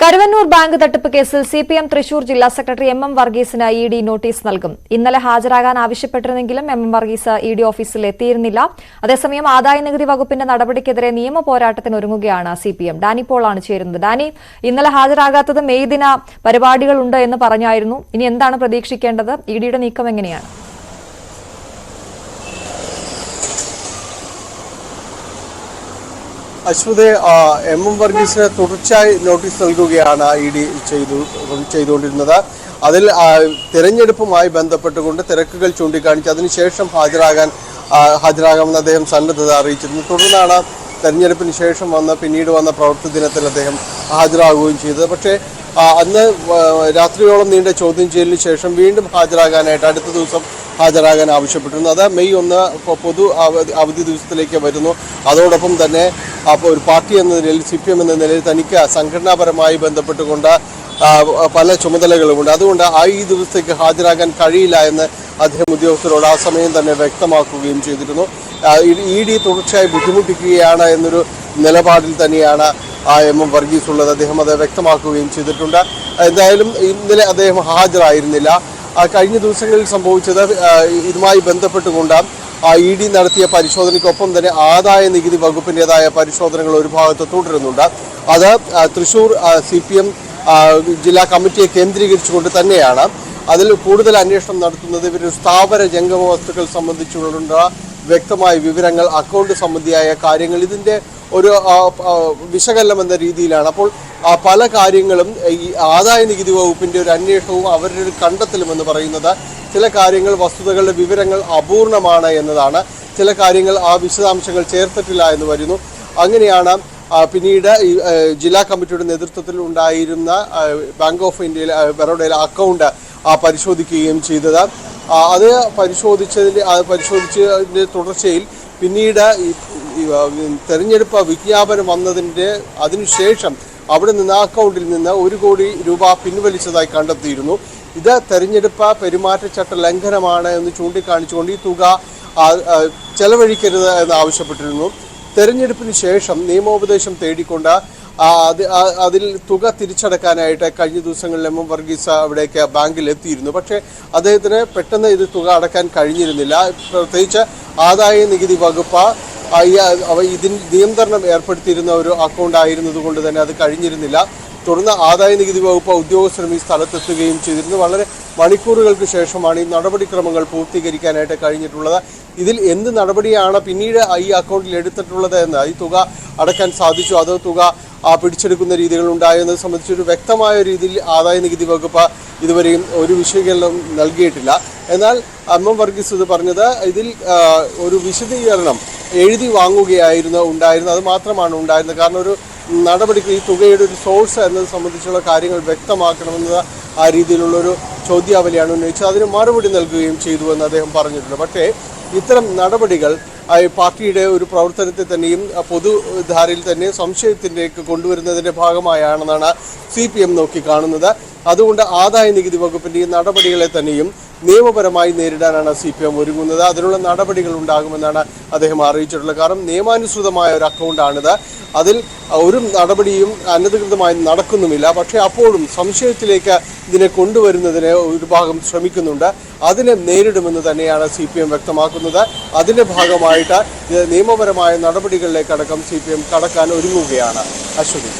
Karuvannur bank തട്ടിപ്പ് കേസിൽ CPM Thrissur ജില്ലാ സെക്രട്ടറി എം വർഗീസിന് ഇഡി നോട്ടീസ് നൽകും. ഇന്നലെ ഹാജരാകാൻ ആവശ്യപ്പെട്ടിരുന്നെങ്കിലും എം വർഗീസ് ഇഡി ഓഫീസിൽ എത്തിയിരുന്നില്ല. അതേസമയം ആദായനികുതി വകുപ്പിന്റെ നടപടിക്കെതിരെ നിയമ പോരാട്ടത്തിനൊരുങ്ങുകയാണ് സിപിഎം. ഡാനി പോളാണ് ചേരുന്നത്. ഡാനി, ഇന്നലെ ഹാജരാകാത്തത് മെയ് ദിന പരിപാടികളുണ്ട് എന്ന് പറഞ്ഞായിരുന്നു. ഇനി എന്താണ് പ്രതീക്ഷിക്കേണ്ടത്? ഇഡിയുടെ നീക്കം എങ്ങനെയാണ്? അശ്വതി, എം വർഗീസിന് തുടർച്ചയായി നോട്ടീസ് നൽകുകയാണ് ഇഡി ചെയ്തുകൊണ്ടിരുന്നത്. അതിൽ തെരഞ്ഞെടുപ്പുമായി ബന്ധപ്പെട്ടുകൊണ്ട് തിരക്കുകൾ ചൂണ്ടിക്കാണിച്ച് അതിനുശേഷം ഹാജരാകാമെന്ന് അദ്ദേഹം സന്നദ്ധത അറിയിച്ചിരുന്നു. തുടർന്നാണ് തെരഞ്ഞെടുപ്പിന് ശേഷം പിന്നീട് വന്ന പ്രവൃത്തി ദിനത്തിൽ അദ്ദേഹം ഹാജരാകുകയും ചെയ്തത്. പക്ഷേ അന്ന് രാത്രിയോളം നീണ്ട ചോദ്യം ചെയ്യലിന് ശേഷം വീണ്ടും ഹാജരാകാനായിട്ട് അടുത്ത ദിവസം ഹാജരാകാൻ ആവശ്യപ്പെട്ടിരുന്നു. അത് മെയ് 1 പൊതു അവധി ദിവസത്തിലേക്ക് വരുന്നു. അതോടൊപ്പം തന്നെ ഒരു പാർട്ടി എന്ന നിലയിൽ സിപിഎം എന്ന നിലയിൽ തനിക്ക് സംഘടനാപരമായി ബന്ധപ്പെട്ടുകൊണ്ട് പല ചുമതലകളുമുണ്ട്. അതുകൊണ്ട് ഈ ദിവസത്തേക്ക് ഹാജരാകാൻ കഴിയില്ല എന്ന് അദ്ദേഹം ഉദ്യോഗസ്ഥരോട് ആ സമയം തന്നെ വ്യക്തമാക്കുകയും ചെയ്തിരുന്നു. ഇഡി തുടർച്ചയായി ബുദ്ധിമുട്ടിക്കുകയാണ് എന്നൊരു നിലപാടിൽ തന്നെയാണ് എം വർഗീസ് ഉള്ളത്. അദ്ദേഹം അത് വ്യക്തമാക്കുകയും ചെയ്തിട്ടുണ്ട്. എന്തായാലും ഇന്നലെ അദ്ദേഹം ഹാജരായിരുന്നില്ല. കഴിഞ്ഞ ദിവസങ്ങളിൽ സംഭവിച്ചത് ഇതുമായി ബന്ധപ്പെട്ടുകൊണ്ട് ഇഡി നടത്തിയ പരിശോധനയ്ക്കൊപ്പം തന്നെ ആദായ നികുതി വകുപ്പിൻ്റെതായ പരിശോധനകൾ ഒരു ഭാഗത്ത് തുടരുന്നുണ്ട്. അത് തൃശൂർ സിപിഎം ജില്ലാ കമ്മിറ്റിയെ കേന്ദ്രീകരിച്ചുകൊണ്ട് തന്നെയാണ്. അതിൽ കൂടുതൽ അന്വേഷണം നടത്തുന്നത് ഇവർ സ്ഥാവര ജംഗമ വസ്തുക്കൾ സംബന്ധിച്ചുള്ള വ്യക്തമായ വിവരങ്ങൾ, അക്കൗണ്ട് സംബന്ധിയായ കാര്യങ്ങൾ, ഇതിൻ്റെ ഒരു വിശകലനം എന്ന രീതിയിലാണ്. അപ്പോൾ പല കാര്യങ്ങളും ഈ ആദായ നികുതി വകുപ്പിൻ്റെ ഒരു അന്വേഷണവും അവരുടെ ഒരു കണ്ടെത്തലും എന്ന് പറയുന്നത് ചില കാര്യങ്ങൾ, വസ്തുതകളുടെ വിവരങ്ങൾ അപൂർണമാണ് എന്നതാണ്. ചില കാര്യങ്ങൾ ആ വിശദാംശങ്ങൾ ചേർത്തിട്ടില്ല എന്ന് വരുന്നു. അങ്ങനെയാണ് പിന്നീട് ഈ ജില്ലാ കമ്മിറ്റിയുടെ നേതൃത്വത്തിൽ ഉണ്ടായിരുന്ന ബാങ്ക് ഓഫ് ഇന്ത്യയിലെ ബറോഡയിലെ അക്കൗണ്ട് പരിശോധിക്കുകയും ചെയ്തത്. അത് പരിശോധിച്ചതിൻ്റെ തുടർച്ചയിൽ പിന്നീട് തെരഞ്ഞെടുപ്പ് വിജ്ഞാപനം വന്നതിൻ്റെ അതിനുശേഷം അവിടെ നിന്ന് ആ അക്കൗണ്ടിൽ നിന്ന് 1 കോടി രൂപ പിൻവലിച്ചതായി കണ്ടെത്തിയിരുന്നു. ഇത് തെരഞ്ഞെടുപ്പ് പെരുമാറ്റച്ചട്ട ലംഘനമാണ് എന്ന് ചൂണ്ടിക്കാണിച്ചുകൊണ്ട് ഈ തുക ചെലവഴിക്കരുത് എന്ന് ആവശ്യപ്പെട്ടിരുന്നു. തെരഞ്ഞെടുപ്പിന് ശേഷം നിയമോപദേശം തേടിക്കൊണ്ട് അതിൽ തുക തിരിച്ചടക്കാനായിട്ട് കഴിഞ്ഞ ദിവസങ്ങളിൽ എം വർഗീസ് അവിടേക്ക് ബാങ്കിൽ എത്തിയിരുന്നു. പക്ഷേ അദ്ദേഹത്തിന് പെട്ടെന്ന് ഇത് തുക അടക്കാൻ കഴിഞ്ഞിരുന്നില്ല. പ്രത്യേകിച്ച് ആദായ നികുതി വകുപ്പ് ഇതിന് നിയന്ത്രണം ഏർപ്പെടുത്തിയിരുന്ന ഒരു അക്കൗണ്ട് ആയിരുന്നത് കൊണ്ട് തന്നെ അത് കഴിഞ്ഞിരുന്നില്ല. തുടർന്ന് ആദായ നികുതി വകുപ്പ് ഉദ്യോഗസ്ഥരും ഈ സ്ഥലത്തെത്തുകയും ചെയ്തിരുന്നു. വളരെ മണിക്കൂറുകൾക്ക് ശേഷമാണ് ഈ നടപടിക്രമങ്ങൾ പൂർത്തീകരിക്കാനായിട്ട് കഴിഞ്ഞിട്ടുള്ളത്. ഇതിൽ എന്ത് നടപടിയാണ് പിന്നീട് ഈ അക്കൗണ്ടിൽ എടുത്തിട്ടുള്ളത് എന്ന്, ഈ തുക അടക്കാൻ സാധിച്ചു, അതോ തുക പിടിച്ചെടുക്കുന്ന രീതികൾ ഉണ്ടായെന്നത് സംബന്ധിച്ചൊരു വ്യക്തമായ രീതിയിൽ ആദായ നികുതി വകുപ്പ് ഇതുവരെയും ഒരു വിശദീകരണം നൽകിയിട്ടില്ല. എന്നാൽ എം വർഗീസ് ഇത് പറഞ്ഞത് ഇതിൽ ഒരു വിശദീകരണം എഴുതി വാങ്ങുകയായിരുന്നു ഉണ്ടായിരുന്നത്. അത് മാത്രമാണ് ഉണ്ടായിരുന്നത്. കാരണം ഒരു നടപടിക്ക് ഈ തുകയുടെ ഒരു സോഴ്സ് എന്നത് സംബന്ധിച്ചുള്ള കാര്യങ്ങൾ വ്യക്തമാക്കണമെന്ന ആ രീതിയിലുള്ളൊരു ചോദ്യാവലിയാണ് ഉന്നയിച്ചത്. അതിന് മറുപടി നൽകുകയും ചെയ്തു എന്ന് അദ്ദേഹം പറഞ്ഞിട്ടുണ്ട്. പക്ഷേ ഇത്തരം നടപടികൾ പാർട്ടിയുടെ ഒരു പ്രവർത്തനത്തെ തന്നെയും പൊതുധാരയിൽ തന്നെ സംശയത്തിലേക്ക് കൊണ്ടുവരുന്നതിൻ്റെ ഭാഗമായാണെന്നാണ് സിപിഎം നോക്കിക്കാണുന്നത്. അതുകൊണ്ട് ആദായ നികുതി വകുപ്പിൻ്റെ ഈ നടപടികളെ തന്നെയും നിയമപരമായി നേരിടാനാണ് സിപിഎം ഒരുങ്ങുന്നത്. അതിനുള്ള നടപടികൾ ഉണ്ടാകുമെന്നാണ് അദ്ദേഹം അറിയിച്ചിട്ടുള്ളത്. കാരണം നിയമാനുസൃതമായ ഒരു അക്കൗണ്ടാണിത്. അതിൽ ഒരു നടപടിയും അനധികൃതമായി നടക്കുന്നുമില്ല. പക്ഷേ അപ്പോഴും സംശയത്തിലേക്ക് ഇതിനെ കൊണ്ടുവരുന്നതിന് ഒരു ഭാഗം ശ്രമിക്കുന്നുണ്ട്. അതിനെ നേരിടുമെന്ന് തന്നെയാണ് സിപിഎം വ്യക്തമാക്കുന്നത്. അതിൻ്റെ ഭാഗമായിട്ട് നിയമപരമായ നടപടികളിലേക്കടക്കം സിപിഎം കടക്കാൻ ഒരുങ്ങുകയാണ്. അശ്വതി.